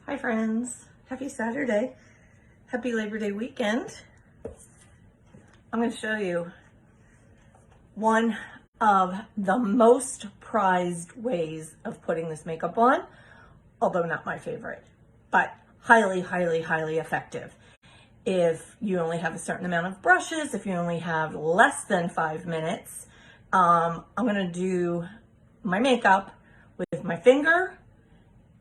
Hi friends, happy Saturday, happy Labor Day weekend. I'm going to show you one of the most prized ways of putting this makeup on, although not my favorite, but highly, highly, highly effective. If you only have a certain amount of brushes, if you only have less than 5 minutes, I'm going to do my makeup with my finger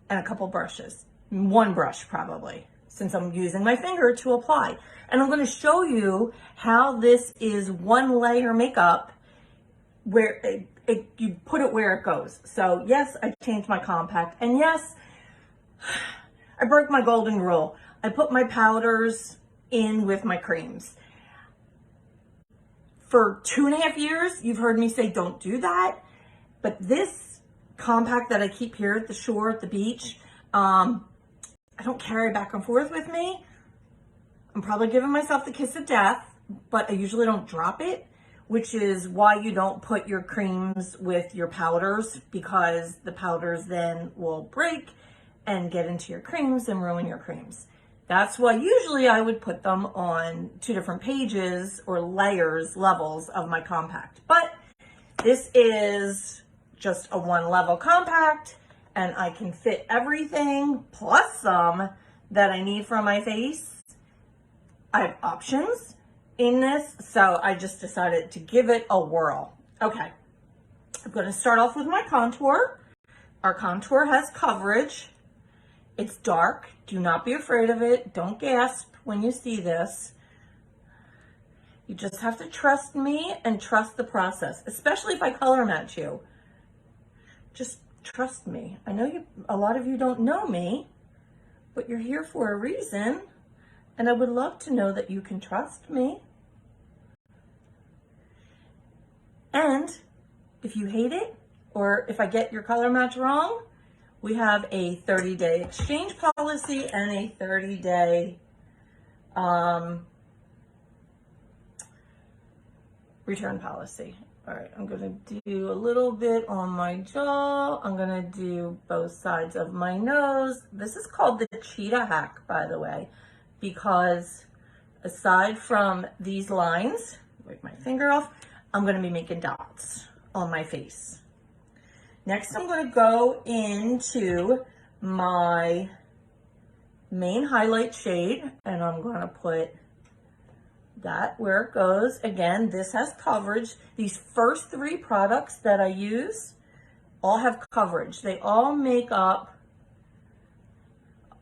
and a couple brushes. One brush probably, since I'm using my finger to apply. And I'm going to show you how this is one layer makeup where you put it where it goes. So yes, I changed my compact, and yes, I broke my golden rule. I put my powders in with my creams. For 2.5 years, you've heard me say don't do that. But this compact that I keep here at the shore, at the beach, I don't carry back and forth with me. I'm probably giving myself the kiss of death, but I usually don't drop it, which is why you don't put your creams with your powders, because the powders then will break and get into your creams and ruin your creams. That's why usually I would put them on 2 different pages or levels of my compact. But this is just a 1-level compact, and I can fit everything plus some that I need for my face. I have options in this, so I just decided to give it a whirl. Okay, I'm going to start off with my contour. Our contour has coverage. It's dark. Do not be afraid of it. Don't gasp when you see this. You just have to trust me and trust the process, especially if I color match you. Just trust me. I know a lot of you don't know me, but you're here for a reason, and I would love to know that you can trust me. And if you hate it, or if I get your color match wrong, we have a 30-day exchange policy and a 30-day return policy. All right, I'm gonna do a little bit on my jaw. I'm gonna do both sides of my nose. This is called the Cheetah hack, by the way, because aside from these lines, wipe my finger off, I'm gonna be making dots on my face. Next, I'm gonna go into my main highlight shade, and I'm gonna put that where it goes. Again, this has coverage. These first 3 products that I use all have coverage. They all make up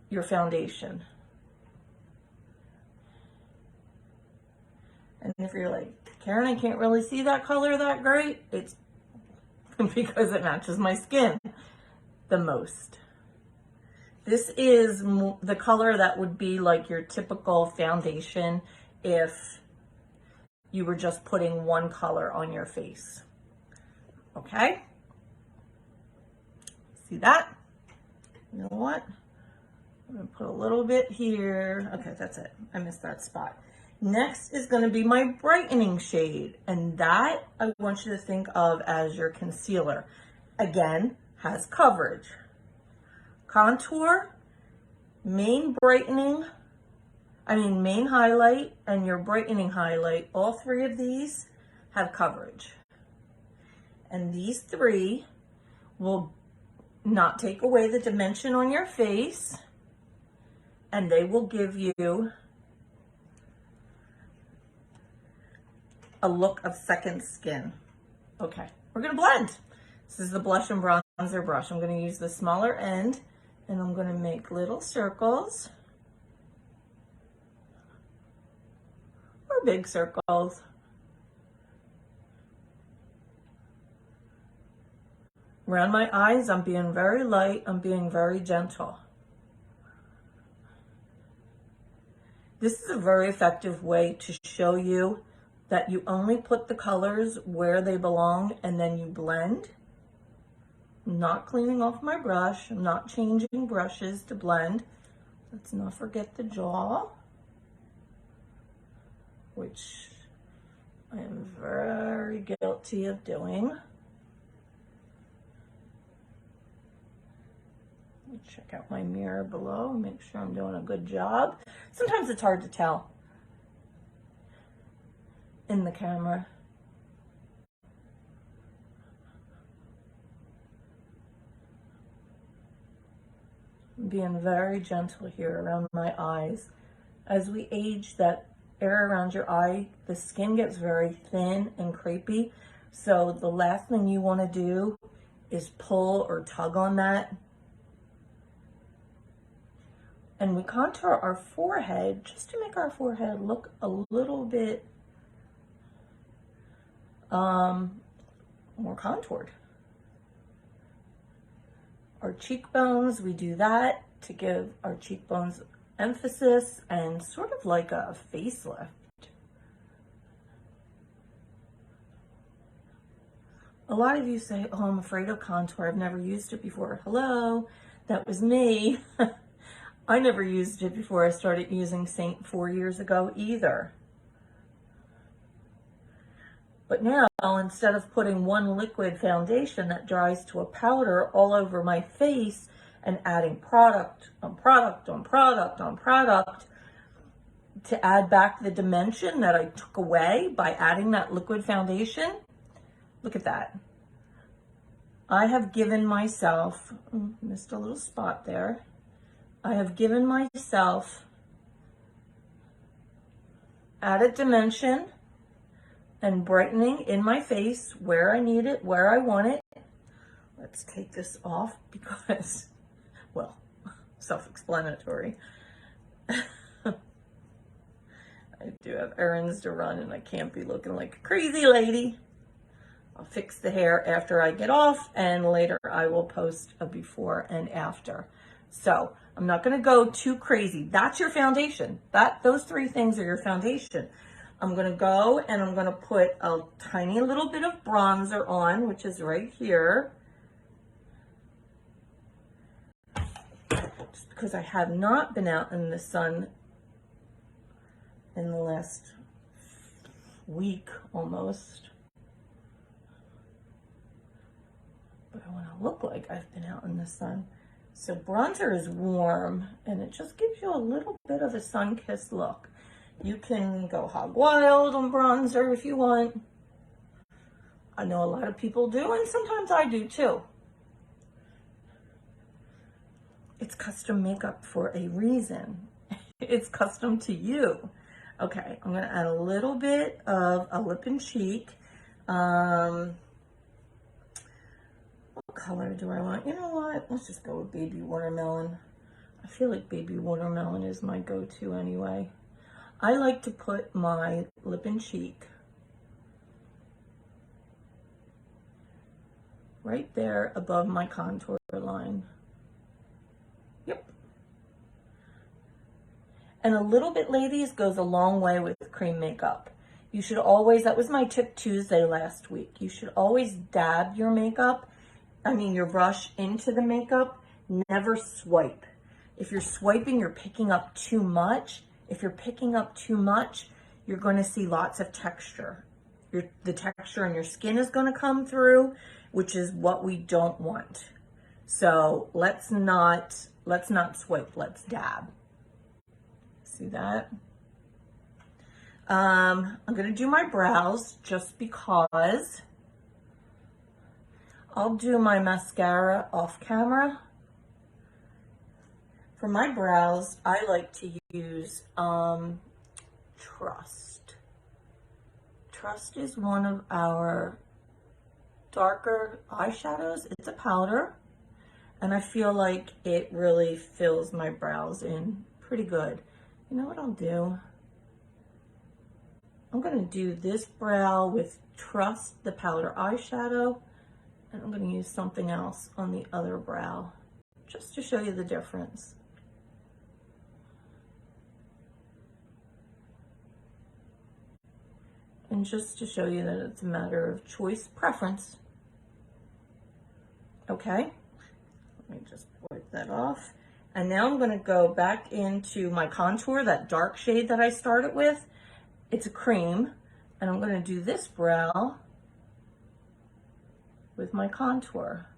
your foundation. And if you're like, Karen, I can't really see that color that great, it's because it matches my skin the most. This is the color that would be like your typical foundation if you were just putting one color on your face. Okay? See that? You know what? I'm gonna put a little bit here. Okay, that's it. I missed that spot. Next is gonna be my brightening shade, and that I want you to think of as your concealer. Again, has coverage. Contour, main highlight, and your brightening highlight, all 3 of these have coverage. And these 3 will not take away the dimension on your face, and they will give you a look of second skin. Okay, we're gonna blend. This is the blush and bronzer brush. I'm gonna use the smaller end, and I'm gonna make little circles. Or big circles. Around my eyes, I'm being very light, I'm being very gentle. This is a very effective way to show you that you only put the colors where they belong and then you blend. I'm not cleaning off my brush, I'm not changing brushes to blend. Let's not forget the jaw, which I am very guilty of doing. Check out my mirror below, make sure I'm doing a good job. Sometimes it's hard to tell in the camera. I'm being very gentle here around my eyes. As we age, that area around your eye, the skin gets very thin and crepey. So the last thing you want to do is pull or tug on that. And we contour our forehead just to make our forehead look a little bit more contoured. Our cheekbones, we do that to give our cheekbones emphasis and sort of like a facelift. A lot of you say, oh, I'm afraid of contour. I've never used it before. Hello, that was me. I never used it before I started using Seint 4 years ago either. But now, instead of putting one liquid foundation that dries to a powder all over my face and adding product on product on product on product to add back the dimension that I took away by adding that liquid foundation, look at that. I have given myself, missed a little spot there. I have given myself added dimension and brightening in my face where I need it, where I want it. Let's take this off because, well, self-explanatory. I do have errands to run and I can't be looking like a crazy lady. I'll fix the hair after I get off, and later I will post a before and after. So I'm not going to go too crazy. That's your foundation. Those three things are your foundation. I'm going to go and I'm going to put a tiny little bit of bronzer on, which is right here. Just because I have not been out in the sun in the last week almost. But I want to look like I've been out in the sun. So bronzer is warm and it just gives you a little bit of a sun-kissed look. You can go hog wild on bronzer if you want. I know a lot of people do, and sometimes I do too. It's custom makeup for a reason. It's custom to you. Okay, I'm gonna add a little bit of a lip and cheek. What color do I want? You know what? Let's just go with baby watermelon. I feel like baby watermelon is my go-to anyway. I like to put my lip and cheek right there above my contour line. Yep. And a little bit, ladies, goes a long way with cream makeup. You should always, that was my tip Tuesday last week, you should always dab your makeup, your brush into the makeup, never swipe. If you're swiping, you're picking up too much. If you're picking up too much, you're going to see lots of texture. The texture in your skin is going to come through, which is what we don't want. So let's not swipe, let's dab. See that? I'm going to do my brows just because. I'll do my mascara off camera. For my brows, I like to use Trust. Trust is one of our darker eyeshadows. It's a powder, and I feel like it really fills my brows in pretty good. You know what I'll do? I'm going to do this brow with Trust, the powder eyeshadow, and I'm going to use something else on the other brow, just to show you the difference. And just to show you that it's a matter of choice preference. Okay, let me just wipe that off. And now I'm going to go back into my contour, that dark shade that I started with. It's a cream, and I'm going to do this brow with my contour.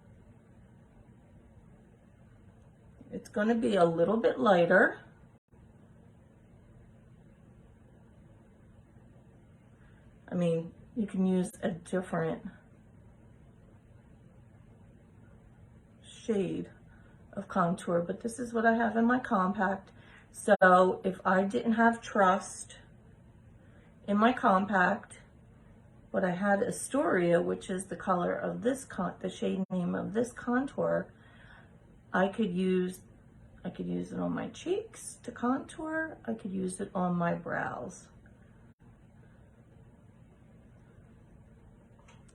It's going to be a little bit lighter. I mean, you can use a different shade of contour, but this is what I have in my compact. So if I didn't have Trust in my compact, but I had Astoria, which is the color of this the shade name of this contour, I could use it on my cheeks to contour. I could use it on my brows.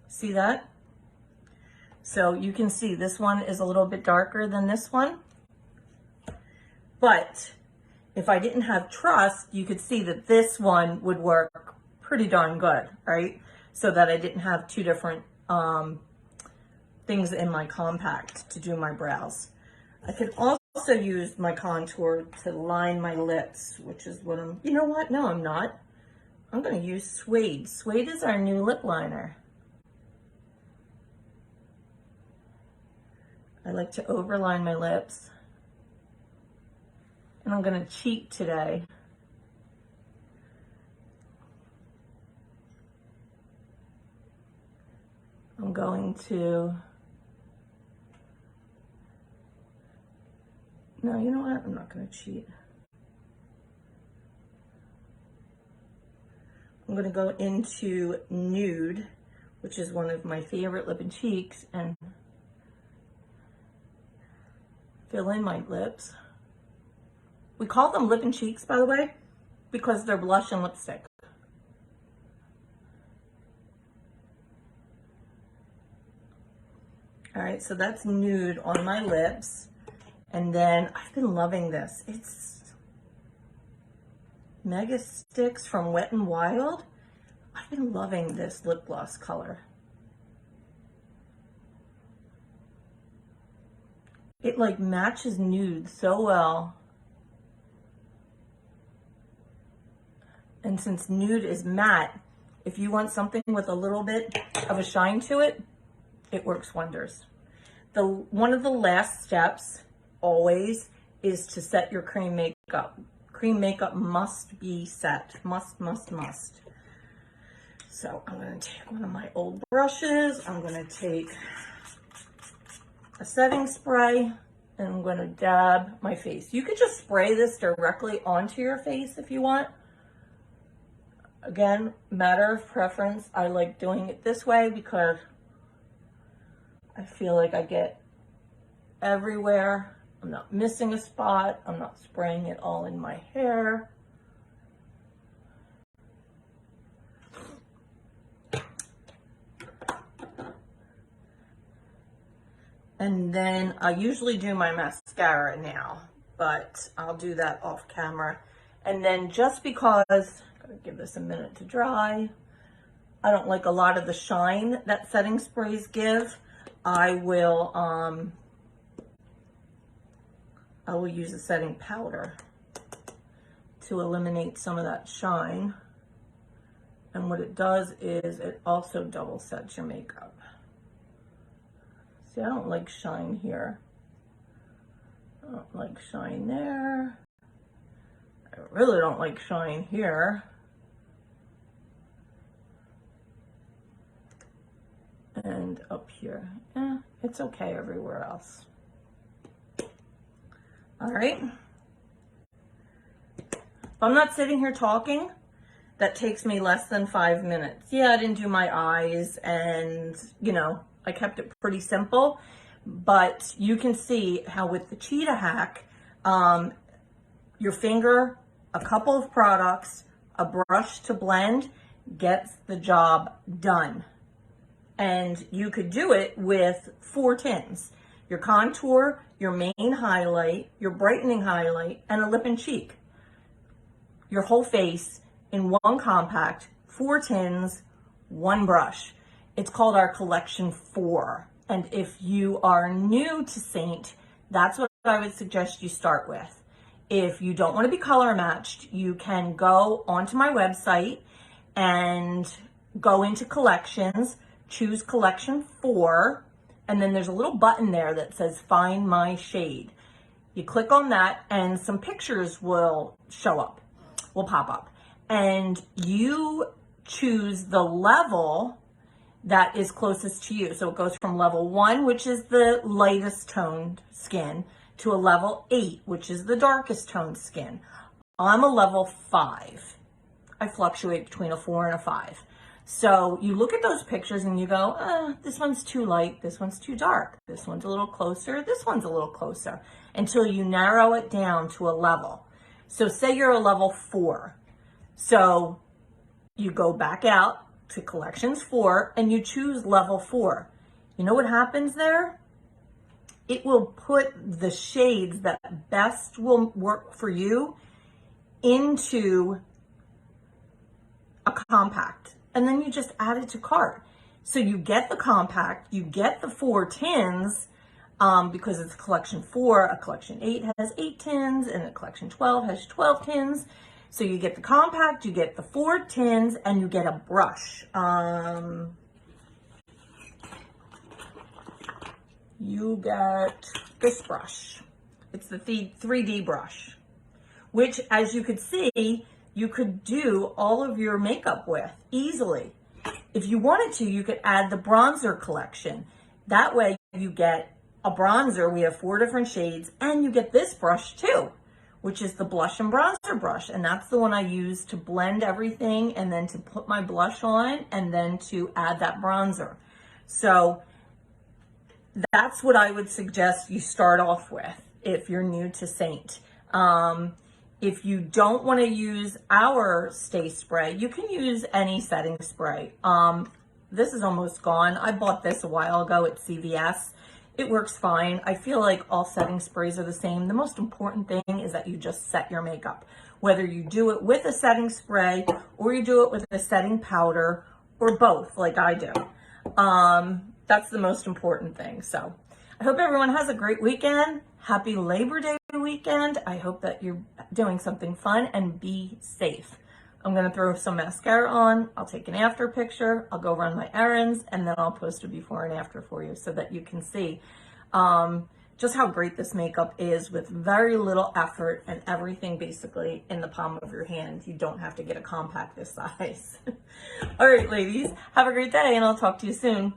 See that? So you can see this one is a little bit darker than this one. But if I didn't have Trust, you could see that this one would work pretty darn good, right? So that I didn't have two different things in my compact to do my brows. I could also use my contour to line my lips, which is what you know what? No, I'm not. I'm going to use Suede. Suede is our new lip liner. I like to overline my lips. And I'm going to cheat today. I'm going to, no, you know what? I'm not going to cheat. I'm going to go into Nude, which is one of my favorite lip and cheeks, and fill in my lips. We call them lip and cheeks, by the way, because they're blush and lipstick. All right, so that's Nude on my lips. And then I've been loving this. It's Mega Sticks from Wet n Wild. I've been loving this lip gloss color. It like matches Nude so well. And since Nude is matte, if you want something with a little bit of a shine to it, it works wonders. One of the last steps always is to set your cream makeup. Cream makeup must be set. Must. So I'm going to take one of my old brushes. I'm going to take a setting spray and I'm going to dab my face. You could just spray this directly onto your face if you want. Again, matter of preference. I like doing it this way because I feel like I get everywhere. I'm not missing a spot. I'm not spraying it all in my hair. And then I usually do my mascara now, but I'll do that off camera. And then just because, I'm gonna give this a minute to dry. I don't like a lot of the shine that setting sprays give. I will use a setting powder to eliminate some of that shine. And what it does is it also double sets your makeup. See, I don't like shine here. I don't like shine there. I really don't like shine here. And up here. It's okay everywhere else. All right. If I'm not sitting here talking, that takes me less than 5 minutes. Yeah, I didn't do my eyes and, you know, I kept it pretty simple, but you can see how with the Cheetah hack, your finger, a couple of products, a brush to blend gets the job done. And you could do it with 4 tins. Your contour, your main highlight, your brightening highlight, and a lip and cheek. Your whole face in one compact, 4 tins, 1 brush. It's called our collection 4. And if you are new to Seint, that's what I would suggest you start with. If you don't want to be color matched, you can go onto my website and go into collections, choose collection 4, and then there's a little button there that says find my shade. You click on that and some pictures will pop up. And you choose the level that is closest to you. So it goes from level 1, which is the lightest toned skin, to a level 8, which is the darkest toned skin. I'm a level 5. I fluctuate between a 4 and a 5. So you look at those pictures and you go, this one's too light, this one's too dark, this one's a little closer, this one's a little closer, until you narrow it down to a level. So say you're a level 4. So you go back out to collections 4 and you choose level 4. You know what happens there? It will put the shades that best will work for you into a compact. And then you just add it to cart. So you get the compact, you get the 4 tins, because it's collection 4, a collection 8 has 8 tins, and a collection 12 has 12 tins. So you get the compact, you get the 4 tins, and you get a brush. You get this brush. It's the 3D brush, which, as you could see, you could do all of your makeup with easily. If you wanted to, you could add the bronzer collection. That way you get a bronzer. We have 4 different shades, and you get this brush too, which is the blush and bronzer brush. And that's the one I use to blend everything and then to put my blush on and then to add that bronzer. So that's what I would suggest you start off with if you're new to Seint. If you don't want to use our Stay Spray, you can use any setting spray. This is almost gone. I bought this a while ago at CVS. It works fine. I feel like all setting sprays are the same. The most important thing is that you just set your makeup. Whether you do it with a setting spray or you do it with a setting powder or both, like I do. That's the most important thing. So I hope everyone has a great weekend. Happy Labor Day weekend. I hope that you're doing something fun and be safe. I'm going to throw some mascara on. I'll take an after picture. I'll go run my errands, and then I'll post a before and after for you so that you can see just how great this makeup is with very little effort and everything basically in the palm of your hand. You don't have to get a compact this size. All right, ladies, have a great day, and I'll talk to you soon.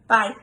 Bye.